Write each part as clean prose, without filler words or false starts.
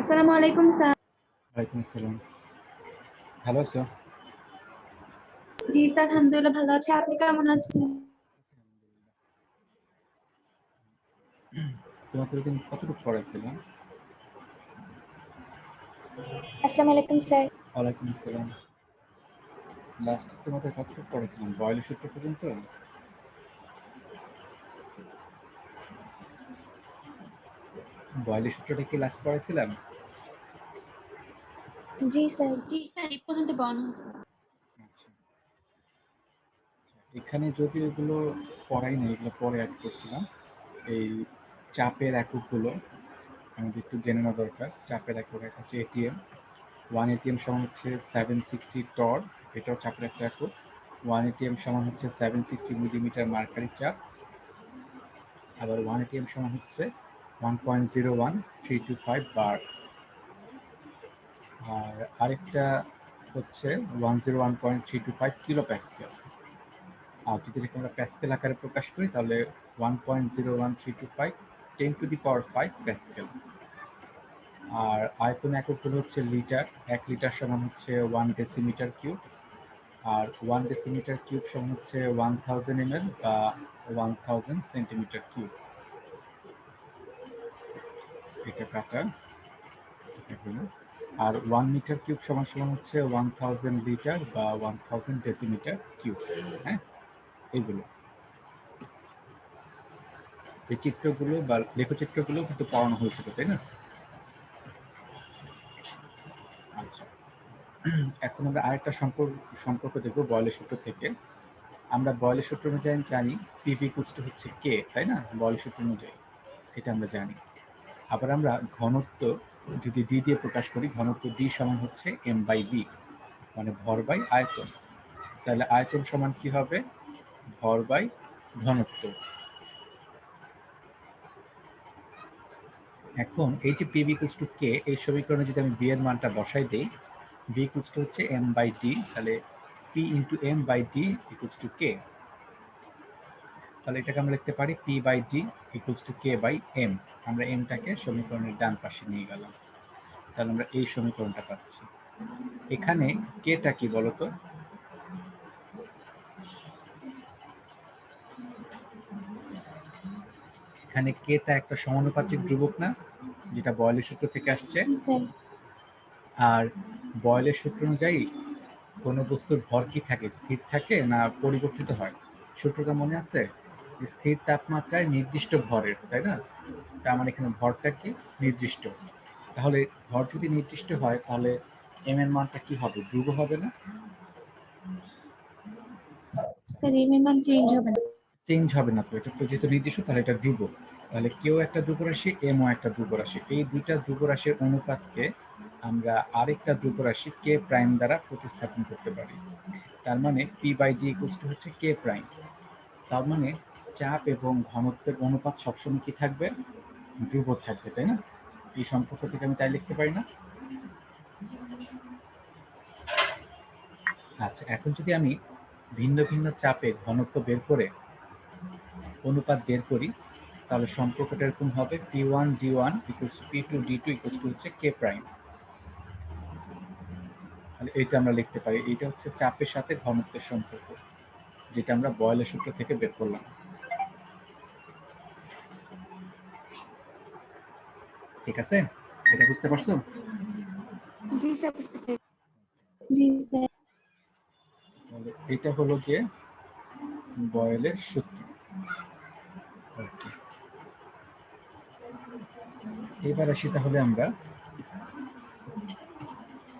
আসসালামু আলাইকুম স্যার। ওয়ালাইকুম আসসালাম। ভালো আছো? জি স্যার, আলহামদুলিল্লাহ ভালো আছি। আপনি কেমন আছেন? তোমাকে ওই দিন কতটুকু পড়াইছিলাম? আসসালামু আলাইকুম স্যার। ওয়ালাইকুম আসসালাম। লাস্ট তোমাকে কতটুকু পড়াইছিলাম? বয়লের সূত্র পর্যন্ত? বয়লের সূত্রটা কি লাস্ট পড়াইছিলাম? জি স্যার, এই পর্যন্ত পড়ানো হয়েছে। আচ্ছা, এখানে যদি এগুলো পড়াই না, এগুলো পরে অ্যাড করছিলাম। এই চাপের এককগুলো আমাদের একটু জেনে নেওয়া দরকার। চাপের একক এক হচ্ছে এটিএম। 1 এটিএম সমান হচ্ছে 760 টর, এটাও চাপের একটা একক। 1 এটিএম সমান হচ্ছে 760 মিলিমিটার মার্কারি চাপ। আবার 1 এটিএম সমান হচ্ছে 1.01325 বার। আর আরেকটা হচ্ছে 101.325 কিলো প্যাসকেল। আর যদি এটাকে আমরা প্যাসকেল আকারে প্রকাশ করি তাহলে 1.01325 10⁵ প্যাসকেল। আর আয়তন এককগুলো হচ্ছে লিটার। 1 লিটার সমান হচ্ছে 1 ডেসিমিটার কিউব। আর 1 ডেসিমিটার কিউব সমান হচ্ছে 1000 ml বা 1000 সেন্টিমিটার কিউব। এটা কাটা এগুলো। আর 1 মিটার কিউব সমান সমান হচ্ছে 1000 লিটার বা 1000 ডেসিমিটার কিউব। হ্যাঁ, এইগুলো এই চিত্রগুলো বা লেখচিত্রগুলো কিন্তু পড়ানো হয়েছিল, তাই না? আচ্ছা, এখন আমরা আরেকটা সম্পর্ক দেখবো বয়লের সূত্র থেকে। আমরা বয়লের সূত্র অনুযায়ী জানি পিভি ইকুয়ালস টু হচ্ছে কে, তাই না? বয়লের সূত্র অনুযায়ী এটা আমরা জানি। আবার আমরা ঘনত্ব যদি ডি দিয়ে প্রকাশ করি, ঘনত্ব ডি সমান হচ্ছে এম বাই বি, মানে ভর বাই আয়তন। তাহলে আয়তন সমান কি হবে? ভর বাই ঘনত্ব। এখন এই যে পিভি ইকুয়ালস টু কে, এই সমীকরণে যদি আমি বি এর মানটা বসাই দেই, বি ইকুয়ালস টু হচ্ছে এম বাই ডি, তাহলে P into M by D equals to K. তাহলে এটাকে আমরা লিখতে পারি P by D equals to K by M. আমরা এমটাকে সমীকরণের ডান পাশে নিয়ে গেলাম, তাহলে আমরা এই সমীকরণটা পাচ্ছি। এখানে কেটা কি বলতো? এখানে কেটা একটা সমানুপাতিক ধ্রুবক না, যেটা বয়লের সূত্র থেকে আসছে। স্যার আর বয়লের সূত্র অনুযায়ী কোনো বস্তুর ভর কি থাকে? স্থির থাকে না পরিবর্তিত হয়? সূত্রটা মনে আছে? স্থির তাপমাত্রায় নির্দিষ্ট ভরের, তাই না? তার মানে এখানে ভরটা কি? নির্দিষ্ট। তাহলে ভর যদি নির্দিষ্ট হয় তাহলে এম এর মানটা কি হবে? ধ্রুব হবে না? স্যার, এই মান চেঞ্জ হবে না। চেঞ্জ হবে না তো, এটা তো যেহেতু নির্দিষ্ট তাহলে এটা ধ্রুব। তাহলে কেউ একটা ধ্রুব রাশি, এমও একটা ধ্রুব রাশি। এই দুইটা ধ্রুব রাশির অনুপাতকে আমরা আরেকটা ধ্রুব রাশি কে প্রাইম দ্বারা প্রতিস্থাপন করতে পারি। তার মানে P by D equals to হচ্ছে কে প্রাইম। তার মানে চাপ এবং ঘনত্বের অনুপাত সবসময় কি থাকবে? ধ্রুব থাকবে, তাই না? এই সম্পর্ক থেকে আমি তাই লিখতে পারি না? আচ্ছা, এখন যদি আমি ভিন্ন ভিন্ন চাপে ঘনত্ব বের করে অনুপাত বের করি তাহলে সম্পর্কটা এরকম হবে P one D one equals to P two D two equals to হচ্ছে কে প্রাইম। তাহলে এইটা আমরা লিখতে পারি, এইটা হচ্ছে চাপের সাথে ঘনত্বের সম্পর্ক, যেটা আমরা বয়লের সূত্র থেকে বের করলাম। ঠিক আছে? এটা বুঝতে পারছো? জি স্যার, বুঝতে পেরেছি। জি স্যার। তাহলে এটা হলো গিয়ে বয়েলের সূত্র। ওকে, এবার আসি তাহলে আমরা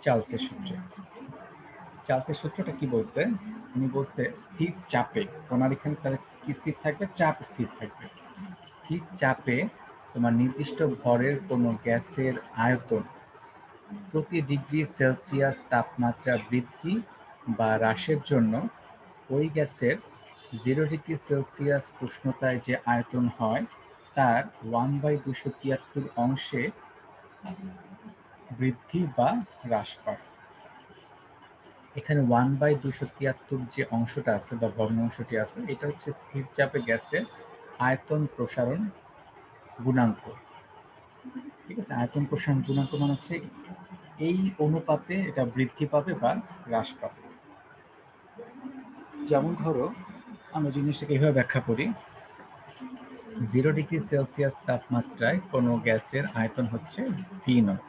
চার্লসের সূত্রে। চার্লসের সূত্রটা কি বলছে? উনি বলছে স্থির চাপে, ওনার এখানে তাহলে কি স্থির থাকবে? চাপ স্থির থাকবে। স্থির চাপে তোমার নির্দিষ্ট ভরের কোনো গ্যাসের আয়তন প্রতি ডিগ্রি সেলসিয়াস তাপমাত্রা বৃদ্ধি বা হ্রাসের জন্য ওই গ্যাসের 0 ডিগ্রি সেলসিয়াস উষ্ণতায় যে আয়তন হয় তার 1/273 অংশে বৃদ্ধি বা হ্রাস পায়। এখানে 1/273 যে অংশটা আছে বা ভগ্নাংশটি আছে, এটা হচ্ছে স্থির চাপে গ্যাসের আয়তন প্রসারণ গুণাঙ্ক। ঠিক আছে, আয়তন প্রসারণ গুণাঙ্ক মানে হচ্ছে এই অনুপাতে এটা বৃদ্ধি পাবে বা হ্রাস পাবে। যেমন ধরো আমরা জিনিসটাকে এইভাবে ব্যাখ্যা করি, 0 ডিগ্রি সেলসিয়াস তাপমাত্রায় কোনো গ্যাসের আয়তন হচ্ছে ভি নট।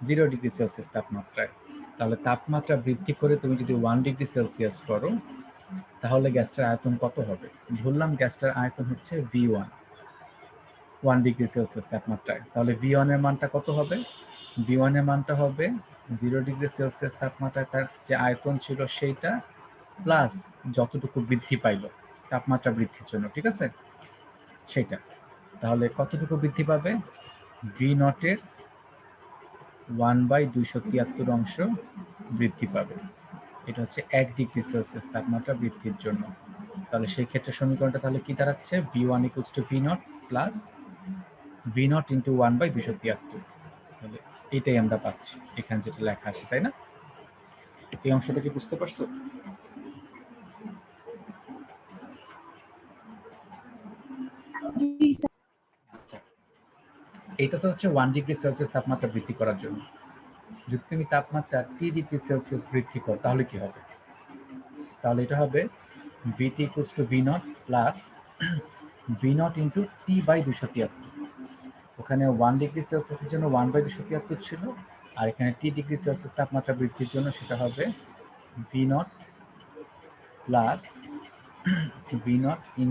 0 ডিগ্রি সেলসিয়াস তাপমাত্রায়, তাহলে তাপমাত্রা বৃদ্ধি করে তুমি যদি 1 ডিগ্রি সেলসিয়াস করো তাহলে গ্যাসটার আয়তন কত হবে? ধরলাম গ্যাসটার আয়তন হচ্ছে V1, 1 ডিগ্রি সেলসিয়াস তাপমাত্রায়, তাহলে V1 এর মানটা কত হবে? V1 এর মানটা হবে 0 ডিগ্রি সেলসিয়াস তাপমাত্রায় তার যে আয়তন ছিল সেইটা প্লাস যতটুকু বৃদ্ধি পাইল তাপমাত্রা বৃদ্ধির জন্য, ঠিক আছে, সেটা। তাহলে কতটুকু বৃদ্ধি পাবে? V0 এর 1/273 অংশ বৃদ্ধি পাবে। এটা হচ্ছে 1 ডিগ্রি সেলসিয়াস তাপমাত্রা বৃদ্ধির জন্য। তাহলে সেই ক্ষেত্রে সমীকরণটা তাহলে কি দাঁড়াচ্ছে? V1 = V0 plus V0 × 1/273। তাহলে এটাই আমরা পাচ্ছি এখানে যেটা লেখা আছে, তাই না? এই অংশটা কি বুঝতে পারছো? জি স্যার। আচ্ছা, এটা তো হচ্ছে 1 ডিগ্রি সেলসিয়াস তাপমাত্রা বৃদ্ধি করার জন্য। যদি তুমি তাপমাত্রা T ডিগ্রি সেলসিয়াস বৃদ্ধি করো তাহলে কি হবে? তাহলে এটা হবে VT = V0 plus V0 × T/273। ওখানে 1 ডিগ্রি সেলসিয়াসের জন্য 1/273 ছিল, আর এখানে T ডিগ্রি সেলসিয়াস তাপমাত্রা বৃদ্ধির জন্য সেটা হবে V0 প্লাস V0 ×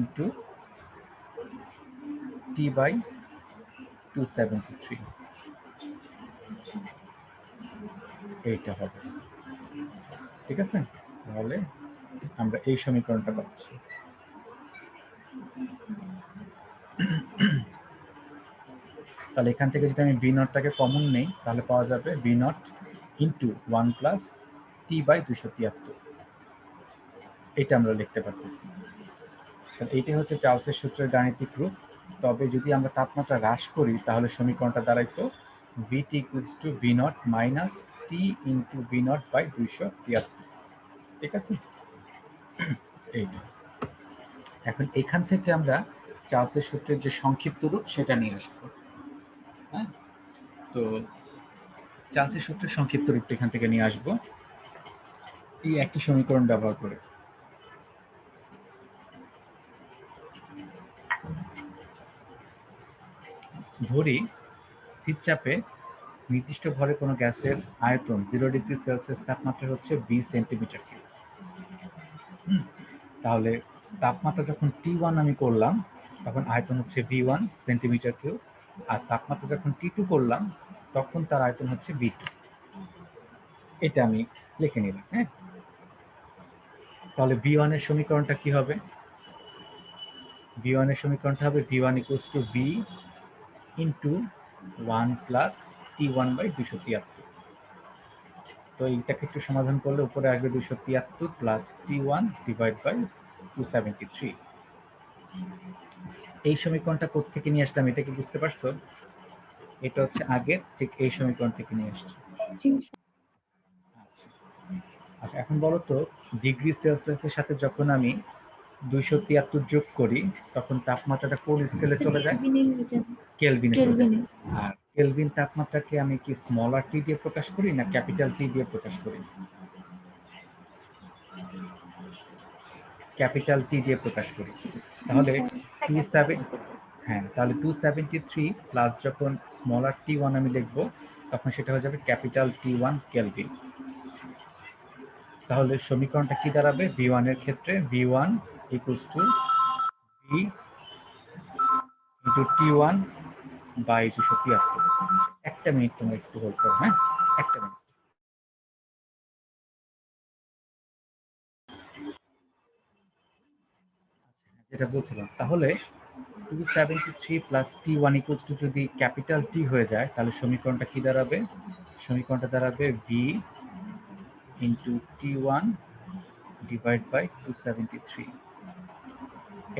T/273, এইটা হবে, ঠিক আছে? তাহলে আমরা এই সমীকরণটা পাচ্ছি। তাহলে এখান থেকে যদি আমি V0টাকে কমন নেই তাহলে পাওয়া যাবে V0 × 1 প্লাস T/273, এটা আমরা লিখতে পারতেছি। তাহলে এইটাই হচ্ছে চার্লসের সূত্রের গাণিতিক রূপ। তবে যদি আমরা তাপমাত্রা হ্রাস করি তাহলে সমীকরণটা দাঁড়াইতো VT = V0 minus T × V0/273, ঠিক আছে? এইটা। এখন এখান থেকে আমরা চার্লসের সূত্রের যে সংক্ষিপ্ত রূপ সেটা নিয়ে আসবো। হ্যাঁ, তো চার্লসের সূত্রের সংক্ষিপ্ত রূপটা এখান থেকে নিয়ে আসবো এই একই সমীকরণ ব্যবহার করে। ধরি স্থির চাপে নির্দিষ্ট ভরে কোনো গ্যাসের আয়তন 0 ডিগ্রি সেলসিয়াস তাপমাত্রা হচ্ছে 20 সেন্টিমিটার কিউব। তাহলে তাপমাত্রা যখন T1 আমি করলাম তখন আয়তন হচ্ছে V1 সেন্টিমিটার কিউব, আর তাপমাত্রা যখন T2 করলাম তখন তার আয়তন হচ্ছে V2। এটা আমি লিখে নিলাম। হ্যাঁ, তাহলে V1 এর সমীকরণটা কি হবে? V1 এর সমীকরণটা হবে V1 = V × 1 প্লাস T1/273। তো এইটাকে একটু সমাধান করলে উপরে আসবে 273 প্লাস T1/273। এই সমীকরণটা কোথা থেকে নিয়ে আসলাম এটা কি বুঝতে পারছো? এটা হচ্ছে আগের ঠিক এই সমীকরণ থেকে নিয়ে আসছি। জি স্যার। আচ্ছা, এখন বলো তো ডিগ্রি সেলসিয়াসের সাথে যখন আমি 273 যোগ করি তখন তাপমাত্রাটা কোন স্কেলে চলে যায়? কেলভিনে চলে যায়। আর কেলভিন তাপমাত্রাকে আমি কি স্মলার টি দিয়ে প্রকাশ করি না ক্যাপিটাল টি দিয়ে প্রকাশ করি? ক্যাপিটাল টি দিয়ে প্রকাশ করি। তাহলে 27, হ্যাঁ, তাহলে 273 প্লাস যখন স্মলার T1 আমি লিখব তখন সেটা হয়ে যাবে ক্যাপিটাল T1 কেলভিন। তাহলে সমীকরণটা কি দাঁড়াবে? V1 এর ক্ষেত্রে V1 = V × T1/273। একটা মিনিট তোমরা একটু হোল্ড করো। হ্যাঁ, একটা মিনিট। যেটা বলছিলাম, তাহলে 273 প্লাস T1 = যদি ক্যাপিটাল T হয়ে যায় তাহলে সমীকরণটা কি দাঁড়াবে? সমীকরণটা দাঁড়াবে V × T1/273,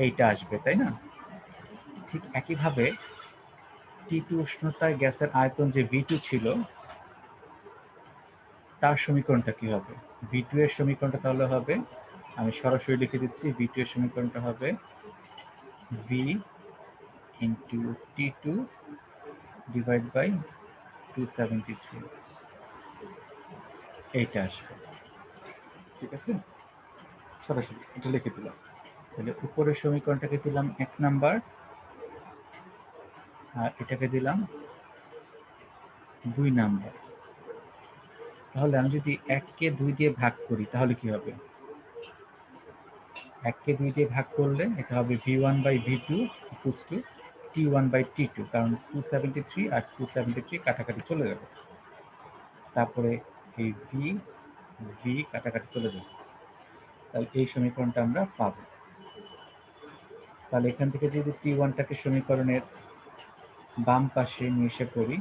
এইটা আসবে, তাই না? ঠিক একইভাবে T2 উষ্ণতায় গ্যাসের আয়তন যে V2 ছিল তার সমীকরণটা কি হবে? V2 এর সমীকরণটা তাহলে হবে, আমি সরাসরি লিখে দিচ্ছি, V2 এর সমীকরণটা হবে V × T2 ডিভাইড বাই 273, এইটা আসবে। ঠিক আছে, সরাসরি এটা লিখে দিলাম। তাহলে উপরের সমীকরণটাকে দিলাম 1 নাম্বার, আর এটাকে দিলাম 2 নাম্বার। তাহলে আমি যদি 1 কে 2 দিয়ে ভাগ করি তাহলে কি হবে? 1 কে 2 দিয়ে ভাগ করলে এটা হবে v1/v2 ইকুয়ালস টু t1/t2, কারণ 273 আর 273 কাটাকাটি চলে যাবে। তারপরে এই v কাটাকাটি চলে যাবে। তাহলে এই সমীকরণটা আমরা পাবো। তাহলে এখান থেকে যদি t1টাকে সমীকরণের বাম পাশে নিয়ে এসে পড়ি,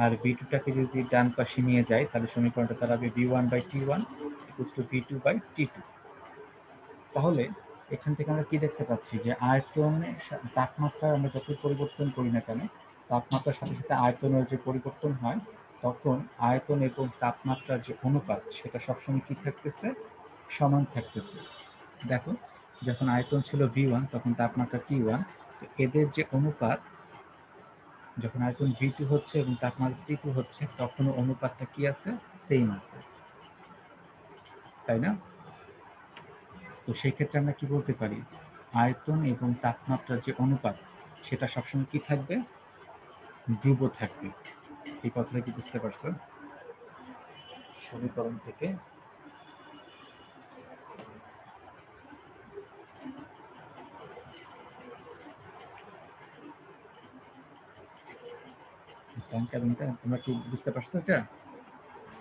আর v2টাকে যদি ডান পাশে নিয়ে যাই, তাহলে সমীকরণটা দাঁড়াবে v1/t1 ইকুয়ালস টু v2/t2। তাহলে এখান থেকে আমরা কি দেখতে পাচ্ছি যে আয়তনের তাপমাত্রা আমরা যতই পরিবর্তন করি না কেন, তাপমাত্রার সাথে সাথে আয়তনের যে পরিবর্তন হয়, তখন আয়তন এবং তাপমাত্রার যে অনুপাত সেটা সবসময় কি থাকতেছে? সমান থাকতেছে। দেখো, যখন আয়তন ছিল v1 তখন তাপমাত্রা t1, তো এদের যে অনুপাত, যখন আয়তন v2 হচ্ছে এবং তাপমাত্রা t2 হচ্ছে, তখনও অনুপাতটা কি আছে? সেম আছে, তাই না? তো সেই ক্ষেত্রে আমরা কি বলতে পারি? আয়তন এবং তাপমাত্রার যে অনুপাত সেটা সবসময় কি থাকবে? ধ্রুব থাকবে। এই কথাটা কি বুঝতে পারছো? সমীকরণ থেকে তোমরা কি বুঝতে পারছো এটা?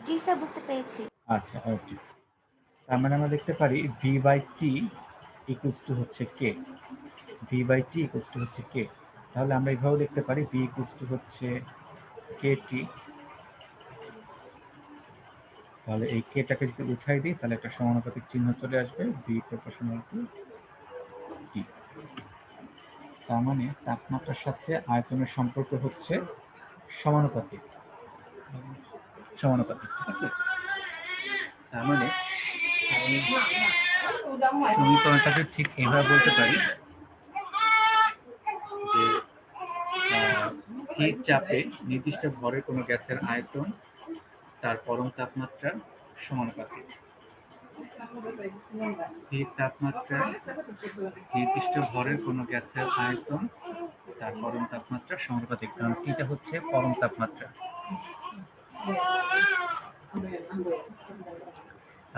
জি স্যার, বুঝতে পেরেছি। আচ্ছা, ওকে। তার মানে আমরা দেখতে পারি v/t ইকুয়ালস টু হচ্ছে k, v/t ইকুয়ালস টু হচ্ছে k। তাহলে আমরা এইভাবে লিখতে পারি v ইকুয়ালস টু হচ্ছে kt। তাহলে এই কেটাকে যদি উঠাই দিই তাহলে একটা সমানুপাতিক চিহ্ন চলে আসবে, v প্রপোর্শনাল টু t। তার মানে তাপমাত্রার সাথে আয়তনের সম্পর্ক হচ্ছে সমানুপাতিক। সমানুপাতিক, ঠিক আছে? তার মানে আমি সমীকরণটাকে ঠিক এইভাবে বলতে পারি যে স্থির চাপে নির্দিষ্ট ভরের কোনো গ্যাসের আয়তন তার পরম তাপমাত্রার সমানুপাতিক। স্থির তাপমাত্রায় নির্দিষ্ট ভরের কোনো গ্যাসের আয়তন তার পরম তাপমাত্রার সমানুপাতিক, কারণ টিটা হচ্ছে পরম তাপমাত্রা।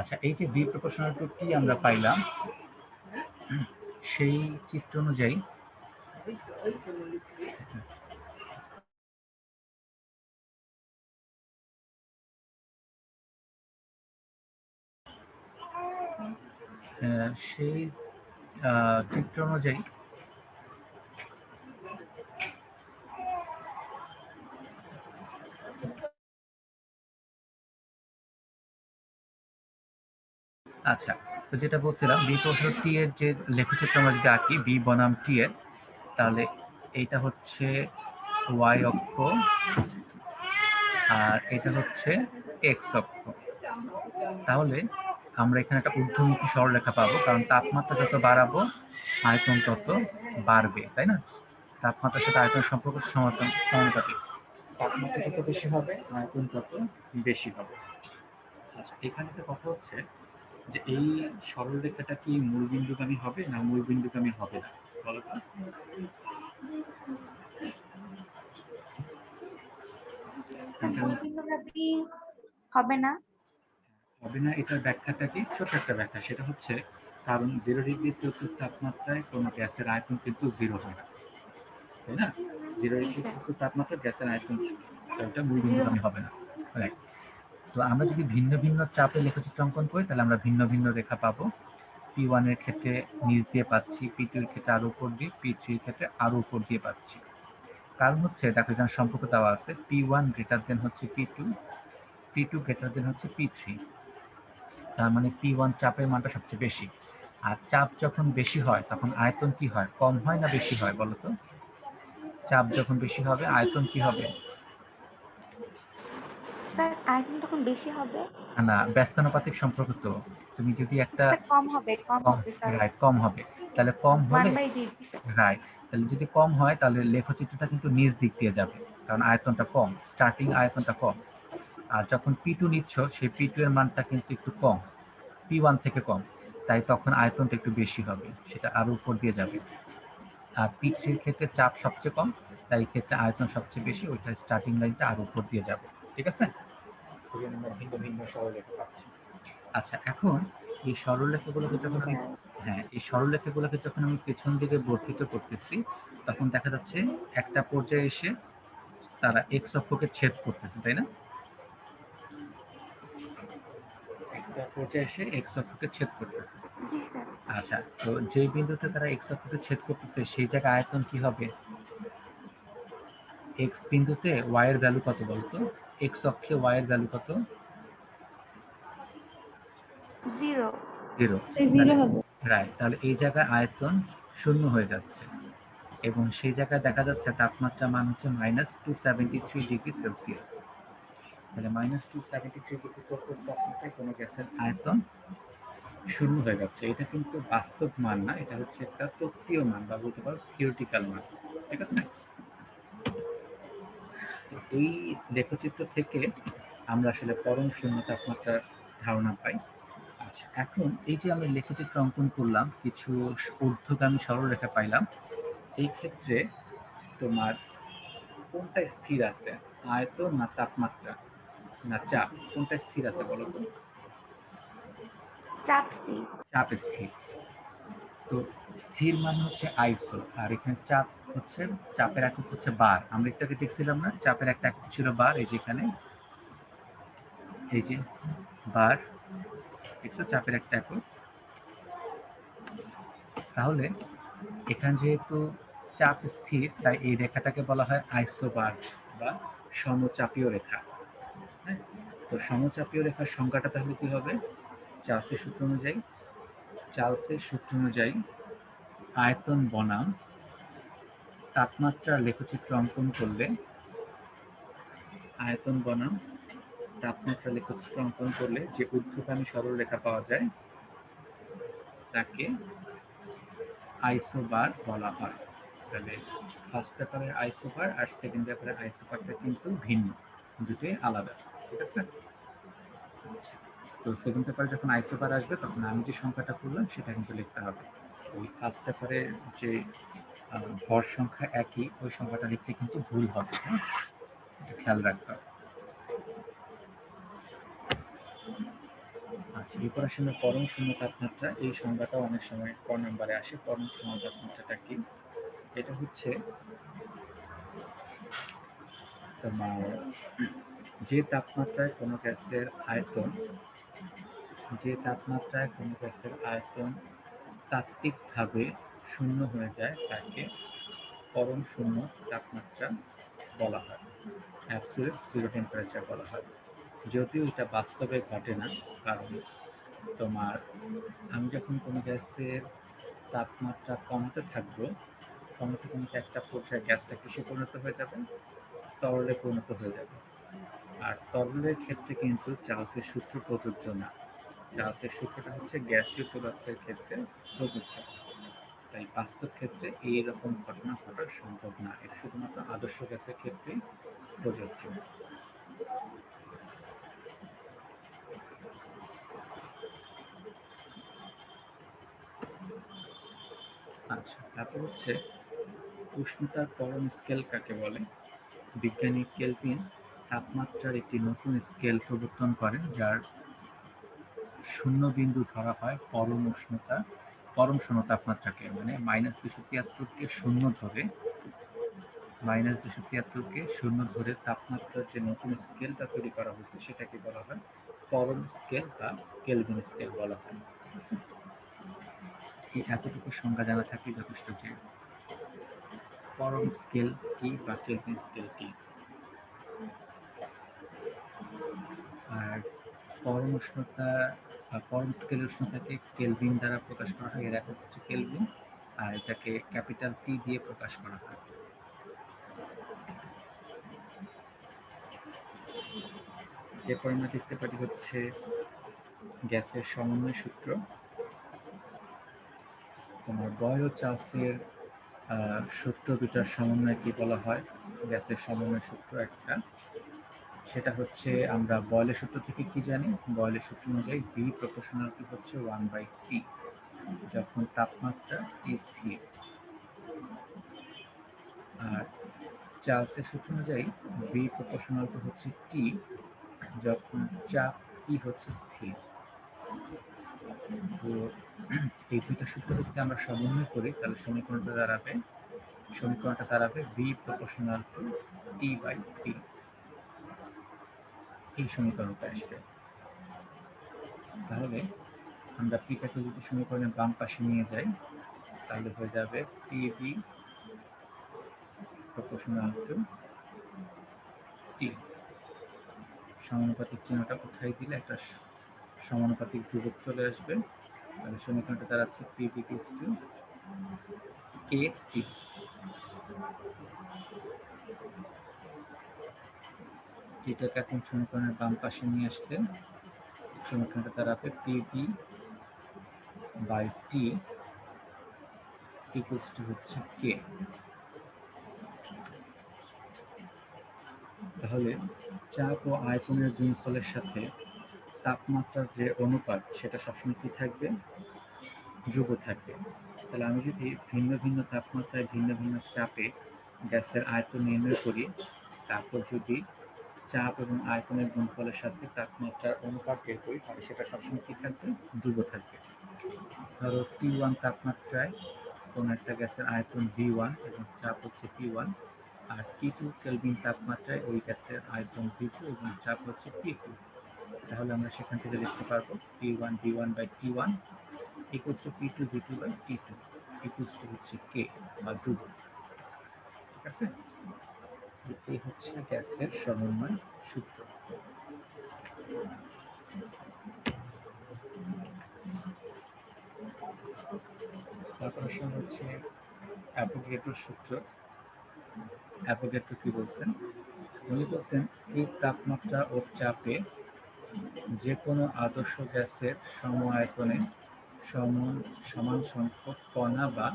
আচ্ছা, এই যে v প্রপোর্শনাল টু টি আমরা পাইলাম, সেই চিত্র অনুযায়ী সেই চিত্র অনুযায়ী আচ্ছা, তো যেটা বলছিলাম v প্রপোর্শনাল টি এর যে লেখচিত্র আমরা যদি আঁকি v বনাম টি এর, তাহলে এইটা হচ্ছে y অক্ষ আর এটা হচ্ছে x অক্ষ। তাহলে আমরা এখানে একটা ঊর্ধ্বমুখী সরলরেখা পাবো, কারণ তাপমাত্রা যত বাড়াবো আয়তন তত বাড়বে, তাই না? তাপমাত্রার সাথে আয়তনের সম্পর্ক সমানুপাতিক। তাপমাত্রা যত বেশি হবে আয়তন তত বেশি হবে। আচ্ছা, এখানে তো কথা হচ্ছে যে এই সরলরেখাটা কি মূলবিন্দুগামী হবে না মূলবিন্দুগামী হবে না, বলো তো? মূলবিন্দুগামী হবে না। হবে না, এটার ব্যাখ্যাটা কি? ছোট একটা ব্যাখ্যা, সেটা হচ্ছে কারণ 0°C তাপমাত্রায় কোনো গ্যাসের আয়তন কিন্তু 0 হয় না, তাই না? 0°C তাপমাত্রায় গ্যাসের আয়তন এটা মূলবিন্দুগামী হবে না, রাইট? তো আমরা যদি ভিন্ন ভিন্ন চাপে লেখচিত্র অঙ্কন করি তাহলে আমরা ভিন্ন ভিন্ন রেখা পাবো। P1 এর ক্ষেত্রে নিচ দিয়ে পাচ্ছি, P2 এর ক্ষেত্রে আরো উপর দিয়ে, P3 এর ক্ষেত্রে আরো উপর দিয়ে পাচ্ছি। কারণ হচ্ছে দেখো এখানে সম্পর্ক দেওয়া আছে, P1 গ্রেটার দেন হচ্ছে P2, P2 গ্রেটার দেন হচ্ছে P3। তার মানে P1 চাপের মানটা সবচেয়ে বেশি। আর চাপ যখন বেশি হয় তখন আয়তন কি হয়? কম হয় না বেশি হয়, বলো তো? চাপ যখন বেশি হবে আয়তন কি হবে? স্যার, আয়তন তখন বেশি হবে। না, ব্যস্তানুপাতিক সম্পর্ক তো। তুমি যদি একটা স্যার, কম হবে, কম কম, হবে স্যার। রাইট, কম হবে। তাহলে কম হলে 1/d স্যার। রাইট, তাহলে যদি কম হয় তাহলে লেখচিত্রটা কিন্তু নিচ দিক দিয়ে যাবে। কারণ আয়তনটা কম, স্টার্টিং আয়তনটা কম। আর যখন P2 নিচ্ছ সেই P2 এর মানটা কিন্তু একটু কম, P1 থেকে কম, তাই তখন আয়তনটা একটু বেশি হবে, সেটা আরো উপর দিয়ে যাবে। আর P3 এর ক্ষেত্রে চাপ সবচেয়ে কম, তাই এই ক্ষেত্রে আয়তন সবচেয়ে বেশি, ওইটা স্টার্টিং লাইনটা আরো উপর দিয়ে যাবে। ঠিক আছে, আমরা ভিন্ন ভিন্ন সরলরেখা পাচ্ছি। আচ্ছা, এখন এই সরলরেখাগুলোকে যখন আমি এই সরলরেখাগুলোকে যখন আমি পেছন দিকে বর্ধিত করতেছি, তখন দেখা যাচ্ছে একটা পর্যায়ে এসে তারা এক্স অক্ষকে ছেদ করতেছে, তাই না? একটা পর্যায়ে এসে এক্স অক্ষকে ছেদ করতেছে। জি স্যার। আচ্ছা, তো যে বিন্দুতে তারা এক্স অক্ষকে ছেদ করতেছে সেই জায়গায় আয়তন কি হবে? এক্স বিন্দুতে ওয়াই এর ভ্যালু কত বলতো? এক্স অক্ষে ওয়াই এর ভ্যালু কত? 0 0। 0 হবে। রাইট, তাহলে এই জায়গায় আয়তন শূন্য হয়ে যাচ্ছে এবং সেই জায়গায় দেখা যাচ্ছে তাপমাত্রা মান হচ্ছে -273°C। তাহলে -273°C তাপমাত্রায় কোনো গ্যাসের আয়তন শূন্য হয়ে যাচ্ছে। এটা কিন্তু বাস্তব মান না, এটা হচ্ছে একটা তত্ত্বীয় মান বা বলতে পারো থিওরিটিক্যাল মান। ঠিক আছে, এই লেখচিত্র থেকে আমরা আসলে পরম শূন্য তাপমাত্রার ধারণা পাই। আচ্ছা, এখন এই যে আমরা লেখচিত্র অঙ্কন করলাম, কিছু ঊর্ধ্বগামী সরলরেখা পাইলাম, এই ক্ষেত্রে তোমার কোনটা স্থির আছে, আয়তন না তাপমাত্রা না চাপ, কোনটা স্থির আছে বলো তো? চাপ স্থির। চাপ স্থির। তো স্থির মানে হচ্ছে আইসো, আর এখানে চাপ হচ্ছে, চাপের একক হচ্ছে বার। আমরা একটু আগে দেখছিলাম না, চাপের একটা একক ছিল বার, এই যেখানে এই যে বার, দেখছো চাপের একটা একক। তাহলে এখানে যেহেতু চাপ স্থির, তাই এই রেখাটাকে বলা হয় আইসোবার বা সমচাপীয় রেখা। হ্যাঁ, তো সমচাপীয় রেখার সংজ্ঞাটা তাহলে কি হবে? চার্লসের সূত্র অনুযায়ী, চার্লসের সূত্র অনুযায়ী আয়তন বনাম তাপমাত্রা লেখচিত্র অঙ্কন করলে, আয়তন বনাম তাপমাত্রা লেখচিত্র অঙ্কন করলে যে ঊর্ধ্বগামী সরলরেখা পাওয়া যায় তাকে আইসোবার বলা হয়। তাহলে ফার্স্ট পেপারের আইসোবার আর সেকেন্ড পেপারের আইসোবারটা কিন্তু ভিন্ন, দুটোই আলাদা। ঠিক আছে, তো সেকেন্ড পেপারে যখন আইসোবার আসবে তখন আমি যে সংখ্যাটা করলাম সেটা কিন্তু লিখতে হবে। ওই ফার্স্ট পেপারের যে ভর সংখ্যা একই, ওই সংখ্যাটা লিখতে কিন্তু ভুল হবে। হ্যাঁ, এটা খেয়াল রাখতে হবে। আচ্ছা, এরপর আসলে পরম শূন্য তাপমাত্রা, এই সংজ্ঞাটাও অনেক সময় ক নম্বরে আসে। পরম শূন্য তাপমাত্রাটা কি? এটা হচ্ছে তোমার যে তাপমাত্রায় কোনো গ্যাসের আয়তন, যে তাপমাত্রায় কোনো গ্যাসের আয়তন তাত্ত্বিকভাবে শূন্য হয়ে যায় তাকে পরম শূন্য তাপমাত্রা বলা হয়, অ্যাবসলিউট জিরো টেম্পারেচার বলা হয়। যদিও এটা বাস্তবে ঘটে না, কারণ তোমার আমি যখন কোনো গ্যাসের তাপমাত্রা কমাতে থাকবো, কমাতে কমাতে একটা পর্যায়ে গ্যাসটা কিসে পরিণত হয়ে যাবে? তরলে পরিণত হয়ে যাবে। আর তরলের ক্ষেত্রে কিন্তু চার্লসের সূত্র প্রযোজ্য না। চার্লসের সূত্রটা হচ্ছে গ্যাসীয় পদার্থের ক্ষেত্রে প্রযোজ্য, তাই বাস্তব ক্ষেত্রে এইরকম ঘটনা ঘটা সম্ভব না। এটা শুধুমাত্র আদর্শ গ্যাসের ক্ষেত্রেই প্রযোজ্য। আচ্ছা, তারপর হচ্ছে উষ্ণতার পরম স্কেল কাকে বলে? বিজ্ঞানী কেলভিন তাপমাত্রার একটি নতুন স্কেল প্রবর্তন করেন, যার শূন্য বিন্দু ধরা হয় পরম উষ্ণতা, পরম শূন্য তাপমাত্রাকে, মানে -273কে শূন্য ধরে, -273কে শূন্য ধরে তাপমাত্রার যে নতুন স্কেলটা তৈরি করা হয়েছে সেটাকে বলা হয় পরম স্কেল বা কেলভিন স্কেল বলা হয়। এই এতটুকু সংজ্ঞা জানা থাকলে যথেষ্ট যে পরম স্কেল কি বা কেলভিন স্কেল কি। আর পরম উষ্ণতা বা পরম স্কেলের উষ্ণতাকে কেলভিন দ্বারা প্রকাশ করা হয়, এর একক হচ্ছে কেলভিন, আর এটাকে ক্যাপিটাল টি দিয়ে প্রকাশ করা হয়। এরপর আমরা দেখতে পারি হচ্ছে গ্যাসের সমন্বয় সূত্র। তোমার বয় ও চার্লসের সূত্র দুটার সমন্বয় কি বলা হয়, গ্যাসের সমন্বয় সূত্র একটা, সেটা হচ্ছে আমরা বয়লের সূত্র থেকে কি জানি, বয়লের সূত্র অনুযায়ী ভি প্রপোর্শনাল টু হচ্ছে 1/T, যখন তাপমাত্রা টি স্থির। আর চার্লসের সূত্র অনুযায়ী ভি প্রপোর্শনাল টু হচ্ছে টি, যখন চাপ ই হচ্ছে স্থির। তো এই দুইটা সূত্রকে যদি আমরা সমন্বয় করি তাহলে সমীকরণটা দাঁড়াবে ভি প্রপোর্শনাল টু T/P। এই সমীকরণটা আসবে। তাহলে আমরা পিটাকে যদি সমীকরণের বাম পাশে নিয়ে যাই তাহলে হয়ে যাবে PV প্রপোর্শনাল টু T। সমানুপাতিক চিহ্নটা উঠাই দিলে একটা সমানুপাতিক ধ্রুবক চলে আসবে। তাহলে সমীকরণটা দাঁড়াচ্ছে PV ইকুয়ালস টু KT। এটাকে এখন সমীকরণের বাম পাশে নিয়ে আসলে সমীকরণটা দাঁড়াবে PV/T ইকুয়ালস টু হচ্ছে K। তাহলে চাপ ও আয়তনের গুণফলের সাথে তাপমাত্রার যে অনুপাত সেটা সবসময় কি থাকবে, যোগ থাকবে। তাহলে আমি যদি ভিন্ন ভিন্ন তাপমাত্রায় ভিন্ন ভিন্ন চাপে গ্যাসের আয়তন নির্ণয় করি, তারপর যদি চাপ এবং আয়তনের গুণফলের সাথে তাপমাত্রার অনুপাত বের করি তাহলে সেটা সবসময় কি থাকবে, ধ্রুব থাকবে। ধরো T1 তাপমাত্রায় কোন একটা গ্যাসের আয়তন V1 এবং চাপ হচ্ছে P1, আর T2 কেলভিন তাপমাত্রায় ওই গ্যাসের আয়তন V2 এবং চাপ হচ্ছে P2। তাহলে আমরা সেখান থেকে লিখতে পারবো P1 V1/T1 equals to P2 V2/T2 equals to হচ্ছে K বা ধ্রুব। ঠিক আছে, এই হচ্ছে গ্যাসের সমন্বয় সূত্র। তারপর আসলে হচ্ছে অ্যাভোগাড্রোর সূত্র। অ্যাভোগাড্রো কি বলছেন, উনি বলছেন স্থির তাপমাত্রা ও চাপে যে কোনো আদর্শ গ্যাসের সম আয়তনে সমান সংখ্যক কণা বা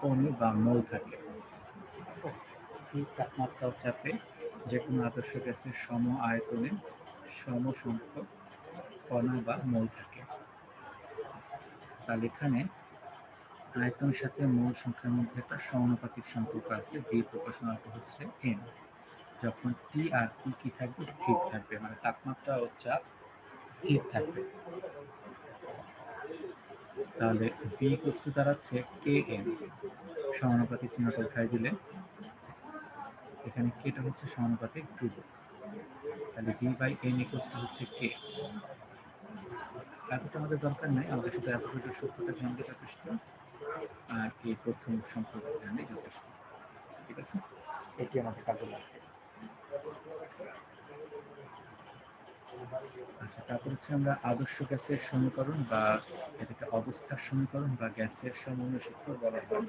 অণু বা মোল থাকে। স্থির তাপমাত্রা ও চাপে যে কোনো আদর্শ গ্যাসের সম আয়তনে সম সংখ্যক কণা বা মোল থাকে। তাহলে এখানে আয়তনের সাথে মোল সংখ্যার মধ্যে একটা সমানুপাতিক সম্পর্ক আছে, ভি প্রপোর্শনাল টু হচ্ছে এন। যখন টি আর পি কি থাকবে, স্থির থাকবে, মানে তাপমাত্রা ও চাপ স্থির থাকবে। তাহলে ভি ইকুয়ালস টু দাঁড়াচ্ছে কে এন। সমানুপাতিক চিহ্নটা উঠাই দিলে এখানে কেটা হচ্ছে সমানুপাতিক ধ্রুবক। তাহলে V/N ইকুয়ালস টু হচ্ছে কে। এতটা আমাদের দরকার নাই, আমাদের শুধু অ্যাভোগাড্রোর সূত্রটা জানলে যথেষ্ট, আর এই প্রথম সম্পর্ক জানলে যথেষ্ট। ঠিক আছে, এটি আমাদের কাজে লাগবে। আচ্ছা, তারপর হচ্ছে আমরা আদর্শ গ্যাসের সমীকরণ বা এটাকে অবস্থার সমীকরণ বা গ্যাসের সমন্বয় সূত্র বলা হয়।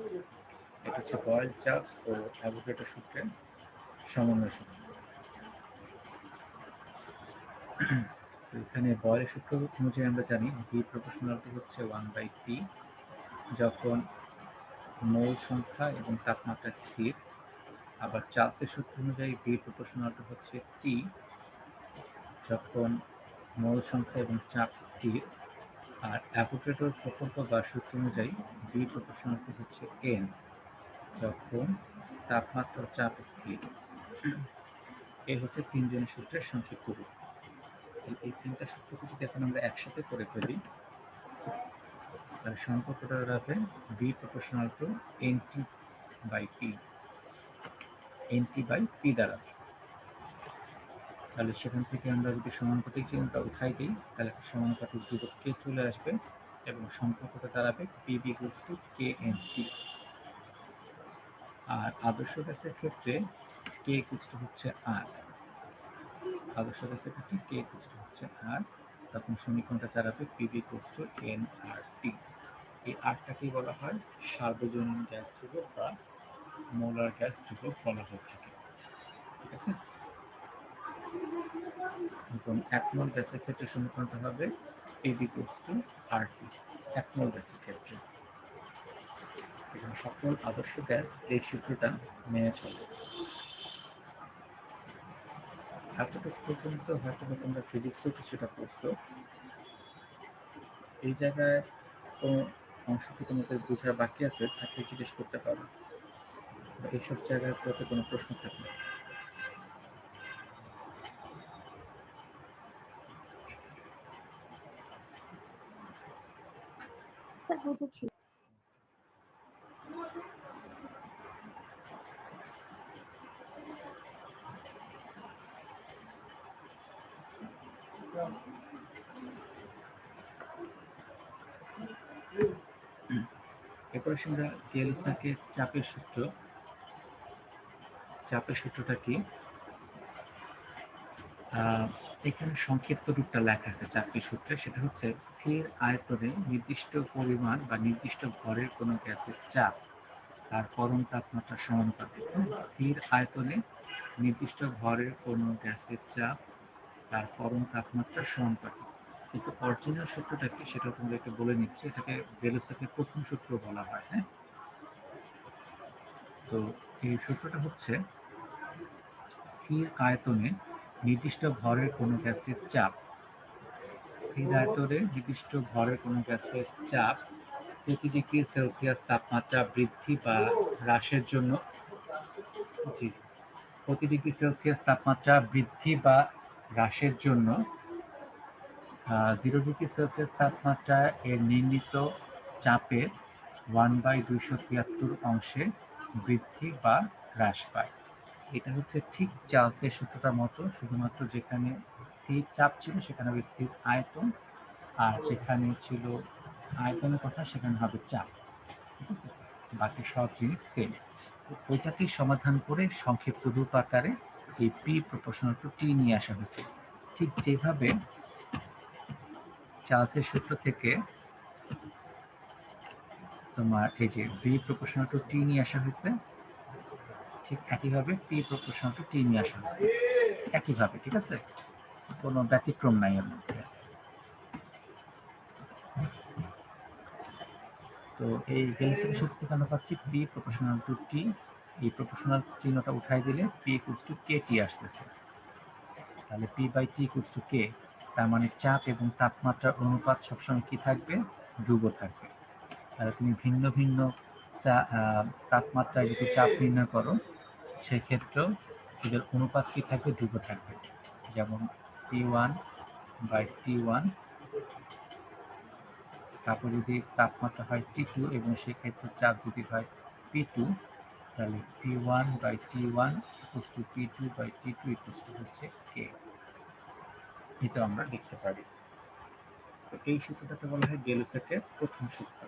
এটা হচ্ছে বয়েল, চার্লস ও অ্যাভোগাড্রো সূত্রের সমন্বয় সূত্র। এখানে বয়েলের সূত্র অনুযায়ী আমরা জানি ভি প্রপোর্শনাল টু হচ্ছে 1/T, যখন মোল সংখ্যা এবং তাপমাত্রা স্থির। আবার চার্লসের সূত্র অনুযায়ী ভি প্রপোর্শনাল টু হচ্ছে টি, যখন মোল সংখ্যা এবং চাপ স্থির। আর অ্যাভোগাড্রোর প্রকল্প বা সূত্র অনুযায়ী ভি প্রপোর্শনাল টু হচ্ছে এন, যখন তাপমাত্রা ও চাপ স্থির। এই হচ্ছে তিনজনের সূত্রের সংক্ষিপ্ত রূপ। এই তিনটা সূত্রকে যদি এখন আমরা একসাথে করে ফেলি তাহলে সম্পর্কটা দাঁড়াবে V proportional to NT/P, NT/P দাঁড়াবে। তাহলে সেখান থেকে আমরা যদি সমানুপাতিক চিহ্নটা উঠাই দিই তাহলে একটা সমানুপাতিক ধ্রুবক কে চলে আসবে এবং সম্পর্কটা দাঁড়াবে PV ইকুয়ালস টু KNT। আর আদর্শ গ্যাসের ক্ষেত্রে কে ইকুয়ালস টু হচ্ছে আর। আদর্শ গ্যাসের ক্ষেত্রে কে ইকুয়ালস টু হচ্ছে আর, তখন সমীকরণটা দাঁড়াবে PV ইকুয়ালস টু nRT। এই আরটাকেই বলা হয় সার্বজনীন গ্যাস ধ্রুবক বা মোলার গ্যাস ধ্রুবক বলা হয়ে থাকে। ঠিক আছে, এবং এক মোল গ্যাসের ক্ষেত্রে সমীকরণটা হবে PV ইকুয়ালস টু RT, এক মোল গ্যাসের ক্ষেত্রে। এখানে সকল আদর্শ গ্যাস এই সূত্রটা মেনে চলে। এতটুকু পর্যন্ত হয়তো তোমরা ফিজিক্সও কিছুটা পড়ছো। এই জায়গায় কোনো অংশ কি তোমাদের বোঝার বাকি আছে তাকে জিজ্ঞেস করতে পারো, এইসব জায়গায় প্রতি কোনো প্রশ্ন থাকলে। স্যার বুঝেছি। এরপরে আমরা গেলুসাকের চাপের সূত্র। চাপের সূত্রটা কি? এখানে সংক্ষিপ্ত রূপটা লেখা আছে চাপের সূত্রে, সেটা হচ্ছে স্থির আয়তনে নির্দিষ্ট পরিমাণ বা নির্দিষ্ট ভরের কোনো গ্যাসের চাপ আর পরম তাপমাত্রার সমানুপাতিক। স্থির আয়তনে নির্দিষ্ট ভরের কোনো গ্যাসের চাপ তার পরম তাপমাত্রার সমানুপাতিক। কিন্তু অরিজিনাল সূত্রটা কি সেটা তোমাদেরকে বলে নিচ্ছি। এটাকে গেলুসাকের প্রথম সূত্র বলা হয়। হ্যাঁ, তো এই সূত্রটা হচ্ছে স্থির আয়তনে নির্দিষ্ট ভরের কোনো গ্যাসের চাপ, স্থির আয়তনে নির্দিষ্ট ভরের কোনো গ্যাসের চাপ প্রতি ডিগ্রি সেলসিয়াস তাপমাত্রা বৃদ্ধি বা হ্রাসের জন্য প্রতি ডিগ্রি সেলসিয়াস তাপমাত্রা বৃদ্ধি বা হ্রাসের জন্য 0 ডিগ্রি সেলসিয়াস তাপমাত্রা এর নির্ণীত চাপের 1/273 অংশে বৃদ্ধি বা হ্রাস পায়। এটা হচ্ছে ঠিক চার্লসের সূত্রটার মতো, শুধুমাত্র যেখানে স্থির চাপ ছিল সেখানে হবে স্থির আয়তন, আর যেখানে ছিল আয়তনের কথা সেখানে হবে চাপ। ঠিক আছে, বাকি সব জিনিস সেম। ওইটাকেই সমাধান করে সংক্ষিপ্ত রূপ আকারে এই পি প্রপোর্শনাল টু টি নিয়ে আসা হয়েছে। ঠিক যেভাবে চার্লসের সূত্র থেকে তোমার এই যে ভি প্রপোর্শনাল টু টি নিয়ে আসা হয়েছে, ঠিক একইভাবে পি প্রপোর্শনাল টু টি নিয়ে আসা হয়েছে একইভাবে। ঠিক আছে, কোনো ব্যতিক্রম নাই এর মধ্যে। তো এই গেলুসাকের সূত্র থেকে আমরা পাচ্ছি পি প্রপোর্শনাল টু টি। এই প্রপোর্শনাল চিহ্নটা উঠাই দিলে P equals to K T আসতেছে। তাহলে P by T equals to K, তার মানে চাপ এবং তাপমাত্রার অনুপাত সবসময় কি থাকবে? ধ্রুব থাকবে। তাহলে তুমি ভিন্ন ভিন্ন তাপমাত্রায় যদি চাপ নির্ণয় করো সেক্ষেত্রেও এদের অনুপাত কি থাকবে? ধ্রুব থাকবে। যেমন P1 বাই T1, তারপর যদি তাপমাত্রা হয় T2 এবং সেক্ষেত্রে চাপ যদি হয় P2, তাহলে P1 by T1 equals to P2 by T2 equals to হচ্ছে K। এটা আমরা লিখতে পারি। তো এই সূত্রটাকে বলা হয় গেলুসাকের প্রথম সূত্র।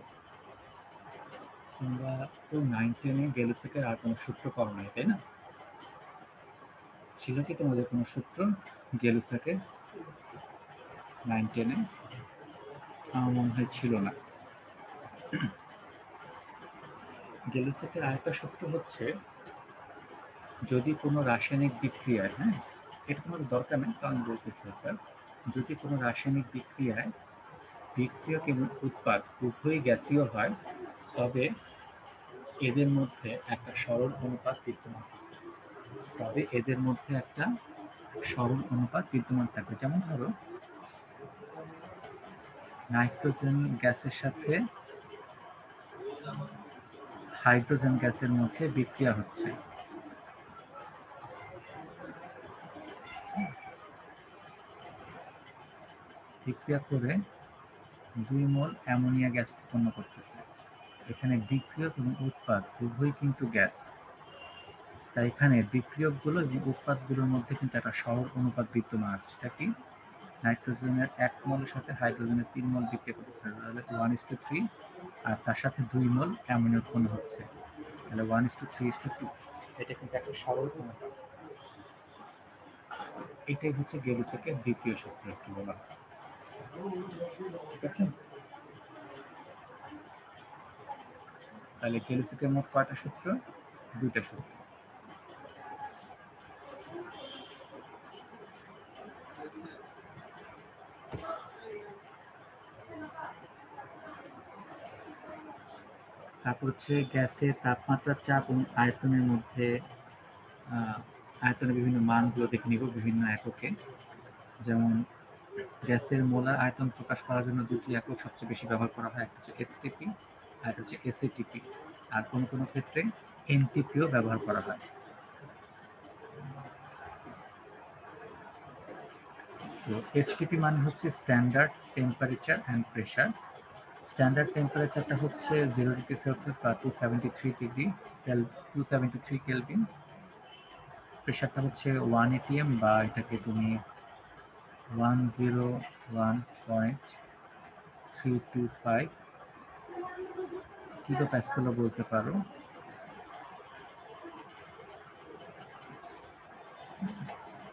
তোমরা তো 9-10 এ গেলুসাকের আর কোনো সূত্র পাও নাই, তাই না? ছিল কি তোমাদের কোনো সূত্র গেলুসাকের 9-10 এ? আমার মনে হয় ছিল না। গেলুসাকের আরেকটা সূত্র হচ্ছে যদি কোনো রাসায়নিক বিক্রিয়ায়, হ্যাঁ এটা তোমাদের দরকার নেই কারণ বলতেছি একটা, যদি কোনো রাসায়নিক বিক্রিয়ায় বিক্রিয়ক এবং উৎপাদ উভয়ই গ্যাসীয় হয় তবে এদের মধ্যে একটা সরল অনুপাত বিদ্যমান থাকবে। তবে এদের মধ্যে একটা সরল অনুপাত বিদ্যমান থাকবে। যেমন ধরো নাইট্রোজেন গ্যাসের সাথে হাইড্রোজেন গ্যাসের মধ্যে বিক্রিয়া হচ্ছে, বিক্রিয়া করে 2 মোল অ্যামোনিয়া গ্যাস উৎপন্ন করতেছে। এখানে বিক্রিয়ক এবং উৎপাদ উভয়ই কিন্তু গ্যাস, তাই এখানে বিক্রিয়কগুলো এবং উৎপাদগুলোর মধ্যে কিন্তু একটা সরল অনুপাত বিদ্যমান আছে। সেটা কি? নাইট্রোজেনের 1 মোলের সাথে হাইড্রোজেনের 3 মোল বিক্রিয়া করতেছে, তাহলে 1:3, আর তার সাথে 2 মোল অ্যামোনিয়া উৎপন্ন হচ্ছে, তাহলে 1:3:2। এটা কিন্তু একটা সরল অনুপাত। এটাই হচ্ছে গেলুসাকের দ্বিতীয় সূত্র কি বলা হয়। ঠিক আছে, তাহলে গেলুসাকের মোট কয়টা সূত্র? 2টা সূত্র। তারপর হচ্ছে গ্যাসের তাপমাত্রা, চাপ এবং আয়তনের মধ্যে আয়তনের বিভিন্ন মানগুলো দেখে নিব বিভিন্ন এককে। যেমন গ্যাসের মোলার আয়তন প্রকাশ করার জন্য দুটি একক সবচেয়ে বেশি ব্যবহার করা হয়, একটা হচ্ছে এসটিপি আর একটা হচ্ছে এসএটিপি, আর কোনো কোনো ক্ষেত্রে এনটিপিও ব্যবহার করা হয়। তো এসটিপি মানে হচ্ছে standard temperature and pressure. Standard টেম্পারেচারটা হচ্ছে 0 ডিগ্রি সেলসিয়াস বা 273 কেলভিন। প্রেশারটা হচ্ছে 1 atm বা এটাকে তুমি 101.325 কিলো প্যাসকেলও বলতে পারো।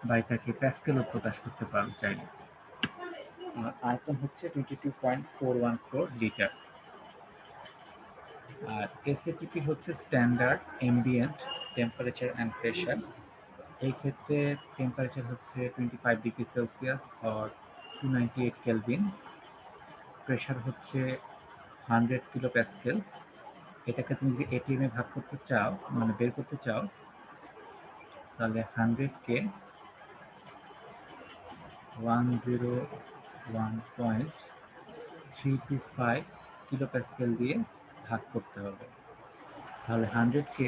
বা এটাকে প্যাসকেলও প্রকাশ করতে পারো চাইলে। আয়তন হচ্ছে 22.414 লিটার। আর এসএটিপি হচ্ছে standard ambient temperature and pressure. এই ক্ষেত্রে টেম্পারেচার হচ্ছে 25 degree Celsius or 298 Kelvin. Pressure হচ্ছে 100 কিলো প্যাসকেল। এটাকে তুমি যদি এটিএম এ ভাগ করতে চাও, মানে বের করতে চাও, তাহলে 100-কে 101.325 কিলো প্যাসকেল দিয়ে ভাগ করতে হবে। তাহলে 100-কে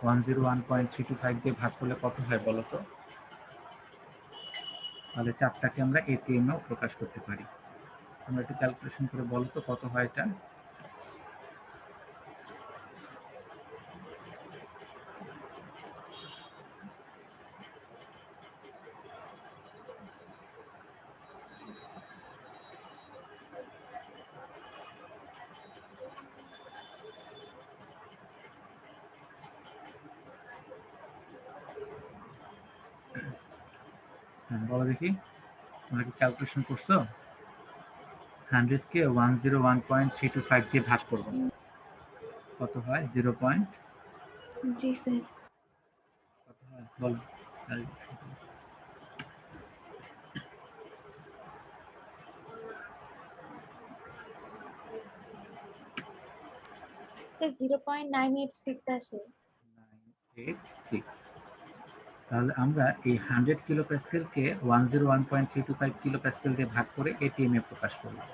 101.325 দিয়ে ভাগ করলে কত হয় বলো তো? তাহলে চাপটাকে আমরা এটিএম এও প্রকাশ করতে পারি। আমরা একটু ক্যালকুলেশন করে বলো তো কত হয় এটা। হ্যাঁ বলো দেখি, তোমরা কি ক্যালকুলেশন করছো? 100-কে 101.325 দিয়ে ভাগ করবো, কত হয়? 0. জি স্যার। কত হয় বলো। স্যার 0.986 আসে। 986। তাহলে আমরা এই 100 কিলো প্যাসকেলকে 101.325 কিলো প্যাসকেল দিয়ে ভাগ করে এটিএম এ প্রকাশ করলাম।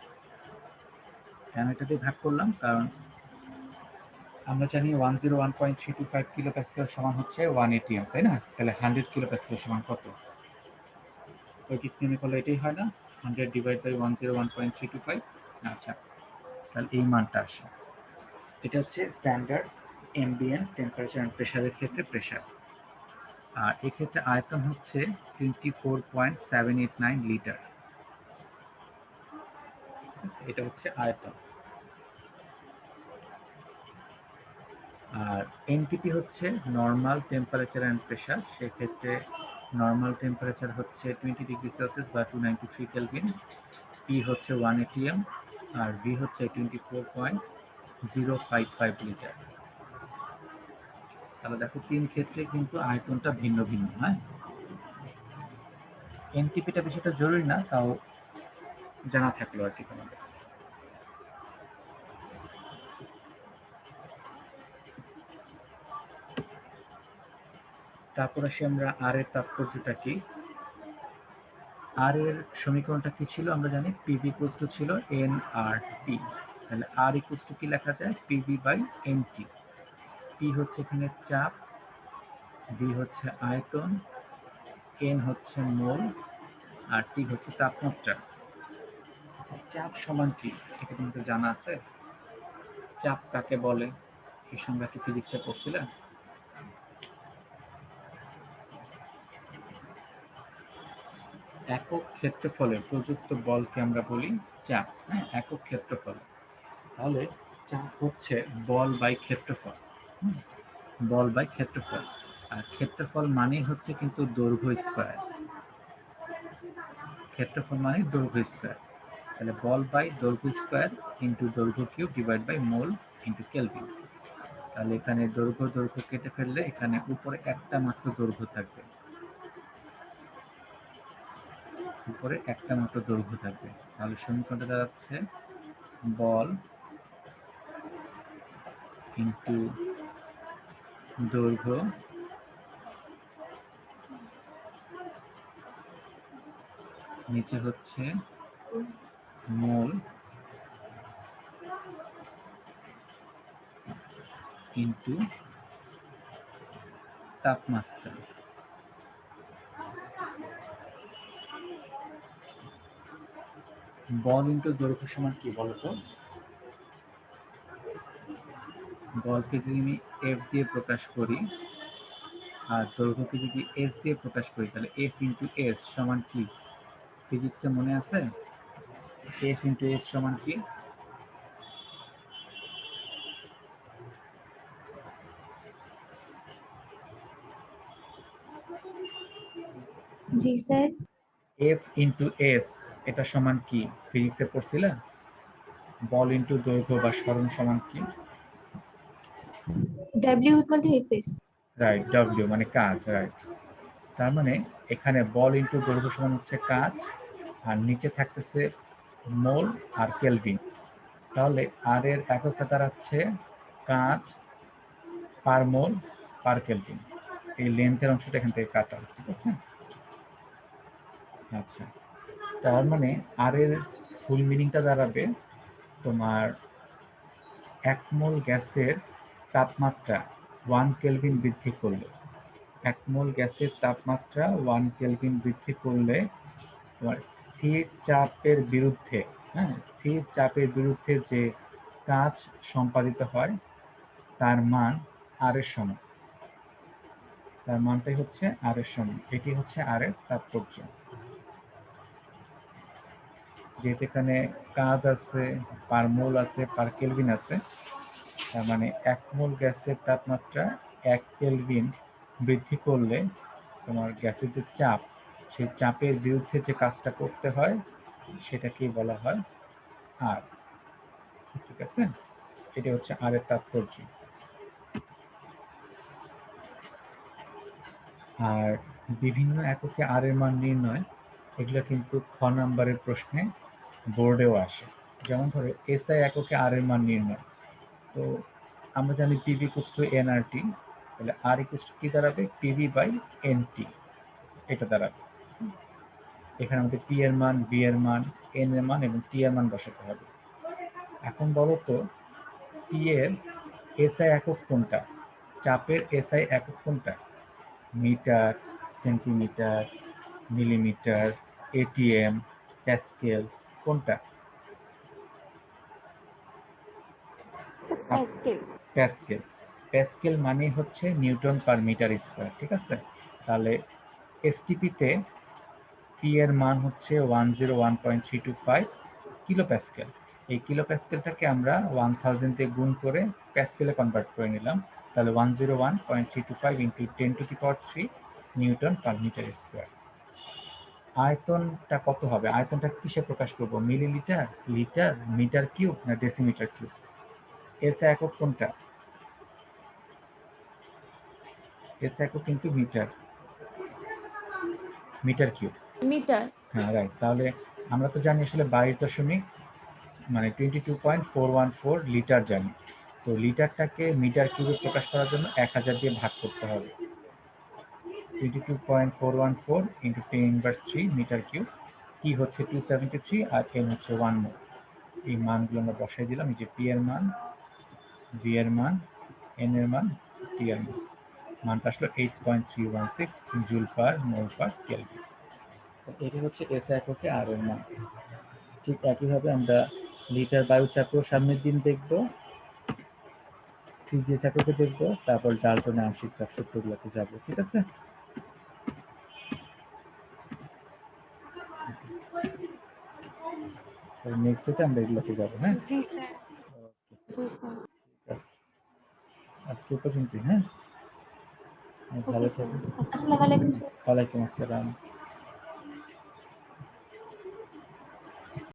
কেন এটা দিয়ে ভাগ করলাম? কারণ আমরা জানি 101.325 কিলো প্যাসকেল সমান হচ্ছে 1 এটিএম, তাই না? তাহলে 100 কিলো প্যাসকেল সমান কত? ঐকিক নিয়মে করলে এটাই হয় না, 100 ডিভাইড বাই 101.325। আচ্ছা, তাহলে এই মানটা আসে। এটা হচ্ছে স্ট্যান্ডার্ড অ্যাম্বিয়েন্ট টেম্পারেচার অ্যান্ড প্রেশারের ক্ষেত্রে প্রেশার। আর এক্ষেত্রে আয়তন হচ্ছে 24.789 লিটার। এটা হচ্ছে আয়তন। আর এনটিপি হচ্ছে নর্মাল টেম্পারেচার অ্যান্ড প্রেশার। সেক্ষেত্রে নর্মাল টেম্পারেচার হচ্ছে 20 ডিগ্রি সেলসিয়াস বা 293 কেলভিন। পি হচ্ছে 1 এটিএম আর ভি হচ্ছে 24.055 লিটার। তাহলে দেখো তিন ক্ষেত্রে কিন্তু আয়তনটা ভিন্ন ভিন্ন, হ্যাঁ। এনটিপিটা বিষয়টা জরুরি না, তাও জানা থাকলো আর কি তোমাদের। তারপর আসি আমরা আর এর তাৎপর্যটা কি। আর এর সমীকরণটা কি ছিল আমরা জানি, পিভি ইকুয়ালস টু ছিল এন আর টি। তাহলে আর ইকুয়ালস টু কি লেখা যায়? PV by N T. পি হচ্ছে এখানে চাপ, বি হচ্ছে আয়তন, এন হচ্ছে মোল, আর টি হচ্ছে তাপমাত্রা। আচ্ছা, চাপ সমান কি এটা তোমাদের জানা আছে? চাপ কাকে বলে এই সংজ্ঞা কি ফিজিক্সে পড়ছিলেন? একক ক্ষেত্রফলে প্রযুক্ত বলকে আমরা বলি চাপ, হ্যাঁ, একক ক্ষেত্রফল। তাহলে চাপ হচ্ছে বল বাই ক্ষেত্রফল। বল বাই ক্ষেত্রফল। আর ক্ষেত্রফল মানে হচ্ছে কিন্তু দৈর্ঘ্য স্কয়ার। ক্ষেত্রফল মানে দৈর্ঘ্য স্কয়ার। তাহলে বল বাই দৈর্ঘ্য স্কয়ার ইন্টু দৈর্ঘ্য cube divide by mole into Kelvin. তাহলে এখানে দৈর্ঘ্য দৈর্ঘ্য কেটে ফেললে এখানে উপরে একটা মাত্র দৈর্ঘ্য থাকবে, উপরে একটা মাত্র দৈর্ঘ্য থাকবে। তাহলে সমীকরণটা দাঁড়াচ্ছে বল ইন্টু দৈর্ঘ্য নিচে হচ্ছে মোল ইন্টু তাপমাত্রা। বল ইন্টু দৈর্ঘ্য সমান কি বলতো? বলকে যদি আমি এফ দিয়ে প্রকাশ করি আর দৈর্ঘ্যকে যদি এস দিয়ে প্রকাশ করি তাহলে এফ ইন্টু এস সমান কি? ফিজিক্সে মনে আছে এফ ইন্টু এস সমান কি? জি স্যার। এফ ইন্টু এস এটা সমান কি ফিজিক্সে পড়ছিলা? বল ইন্টু দৈর্ঘ্য বা সরণ সমান কি? W equal to Fs। Right, W মানে কাজ, রাইট। তার মানে এখানে বল ইন্টু দৈর্ঘ্য সমান হচ্ছে কাজ, আর নিচে থাকতেছে মোল আর কেলভিন। তাহলে আর এর এককটা দাঁড়াচ্ছে কাজ পার মোল পার কেলভিন। এই লেন্থের অংশটা এখান থেকে কাটা, ঠিক আছে? আচ্ছা, তার মানে আর এর ফুল মিনিংটা দাঁড়াবে তোমার 1 মোল গ্যাসের তাপমাত্রা 1 কেলভিন বৃদ্ধি করলে, 1 মোল গ্যাসের তাপমাত্রা 1 কেলভিন বৃদ্ধি করলে তোমার স্থির চাপের বিরুদ্ধে, হ্যাঁ, স্থির চাপের বিরুদ্ধে যে কাজ সম্পাদিত হয় তার মান আর এর সমান। তার মানটাই হচ্ছে আর এর সমান। এটি হচ্ছে আর এর তাৎপর্য। যেহেতু এখানে কাজ আছে, পার মোল আছে, পার কেলভিন আছে, তার মানে 1 মোল গ্যাসের তাপমাত্রা 1 কেলভিন বৃদ্ধি করলে তোমার গ্যাসের যে চাপ, সেই চাপের বিরুদ্ধে যে কাজটা করতে হয় সেটাকেই বলা হয় আর। ঠিক আছে, এটা হচ্ছে আর এর তাৎপর্য। আর বিভিন্ন এককে আর এর মান নির্ণয়, এগুলো কিন্তু খ নাম্বারের প্রশ্নে বোর্ডেও আসে। যেমন ধরো এসআই এককে আর এর মান নির্ণয়, তো আমরা জানি পিভি ইকুয়ালস টু এনআরটি, তাহলে আর ইকুয়ালস টু কি দাঁড়াবে? পিভি বাই এনটি, এটা দাঁড়াবে। এখানে আমাদের পি এর মান, বি এর মান, এন এর মান এবং টি এর মান বসাতে হবে। এখন বলো তো পি এর এসআই একক কোনটা? চাপের এসআই একক কোনটা? Metre, centimetre, millimetre, ATM, pascal, কোনটা? প্যাসকেল। প্যাসকেল। প্যাসকেল মানে হচ্ছে নিউটন পার মিটার স্কয়ার, ঠিক আছে? তাহলে এসটিপিতে পি এর মান হচ্ছে 101.325 কিলো প্যাসকেল। এই কিলো প্যাসকেলটাকে আমরা 1000 দিয়ে গুণ করে প্যাসকেলে কনভার্ট করে নিলাম। তাহলে 101.325 into 10⁻³ newton per metre square. আয়তনটা কত হবে? আয়তনটা কিসে প্রকাশ করব? মিলিলিটার, লিটার, মিটার কিউব না ডেসিমিটার কিউব? এস একক কোনটা? এস একক কিন্তু মিটার, মিটার কিউব। মিটার। হ্যাঁ, রাইট। তাহলে আমরা তো জানি আসলে 22 মানে 22.414 লিটার জানি। তো লিটারটাকে মিটার কিউবে প্রকাশ করার জন্য 1000 দিয়ে ভাগ করতে হবে। 22.414 ইন্টু 10⁻³ মিটার কিউব, কি হচ্ছে 273 আর এন হচ্ছে 1 মোল। এই মানগুলো আমরা বসাই দিলাম। এই যে পি এর মান, বি এর মান, এন এর মান, টি এর মান, মানটা আসলো 8.316 জুল পার মোল পার কেলভিন। এটি হচ্ছে এস এককে আর এর মান। ঠিক একইভাবে আমরা লিটার বায়ু চাপেও সামনের দিন দেখবো, সিজিএস এককে দেখবো, তারপর ডাল্টনের আংশিক চাপ সূত্রগুলোতে যাবো, ঠিক আছে? নেক্সট ডেতে আমরা এগুলোতে যাবো। হ্যাঁ, জি স্যার। জি স্যার। ঠিক আছে, আজকে এ পর্যন্তই। হ্যাঁ, ভালো ওকে স্যার। থাকবেন। আসসালামু আলাইকুম স্যার। ওয়ালাইকুম আসসালাম।